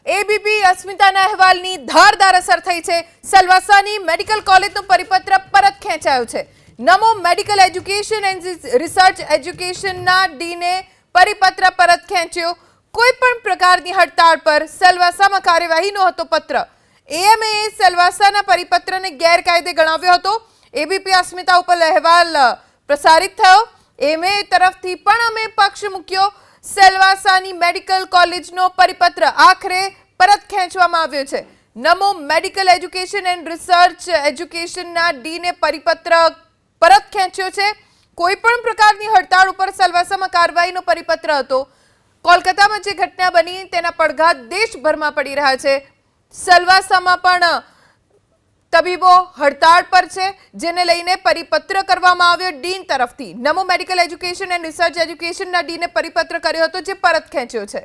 ABP અસ્મિતાના અહેવાલની ધારદાર અસર થઈ છે। સેલવાસાની મેડિકલ કોલેજનું પરિપત્ર પરત ખેંચાયું છે। નમો મેડિકલ એજ્યુકેશન એન્ડ રિસર્ચ એજ્યુકેશનના ડીને પરિપત્ર પરત ખેંચ્યો। કોઈ પણ પ્રકારની હડતાળ પર સેલવાસામાં કાર્યવાહી નહોતો પત્ર। એએમએએ સેલવાસાના પરિપત્રને ગેરકાયદે ગણાવ્યો હતો। એબીપી અસ્મિતા ઉપર અહેવાલ પ્રસારિત થયો। એમએ તરફથી પણ અમે પક્ષ મૂક્યો। સેલવાસાની મેડિકલ કોલેજનો પરિપત્ર આખરે પરત ખેંચવામાં આવ્યો છે। નમો મેડિકલ એજ્યુકેશન એન્ડ રિસર્ચ એજ્યુકેશનના ડીને પરિપત્ર પરત ખેંચ્યો છે। કોઈ પણ પ્રકારની હડતાળ ઉપર સેલવાસામાં કાર્યવાહીનો પરિપત્ર હતો। કોલકાતામાં જે ઘટના બની તેના પડઘા દેશભરમાં પડી રહ્યા છે। સેલવાસામાં પણ તબીબો હડતાળ પર છે, જેને લઈને પરિપત્ર કરવામાં આવ્યો ડીન તરફથી। નમો મેડિકલ એજ્યુકેશન એન્ડ રિસર્ચ એજ્યુકેશનના ડીને પરિપત્ર કર્યો હતો, જે પરત ખેંચ્યો છે।